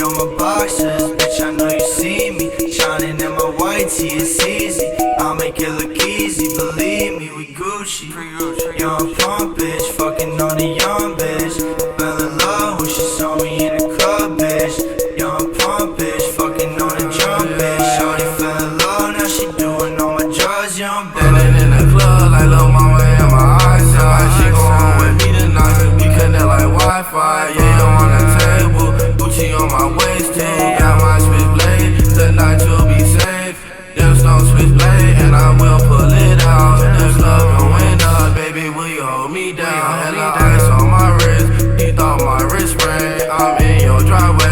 on my boxers, bitch, I know you see me shining in my white tee, it's easy. I'll make it look easy, believe me, we Gucci. Young pump bitch, fucking on a young bitch. Fell in love when she saw me in the club, bitch. Young pump bitch, fucking on a jump bitch. Shorty fell in love, now she doing all my drugs, young bitch. Standing in the club like lil' mama in my eyesight. She go home with me tonight, we connect like Wi-Fi. Yeah, I'm on the table, Gucci on my waist, got my switchblade, tonight you'll be safe. Just don't switchblade and I will pull it out. This love going up, baby, will you hold me down? Hella ice on my wrist, you thought my wrist ring. I'm in your driveway.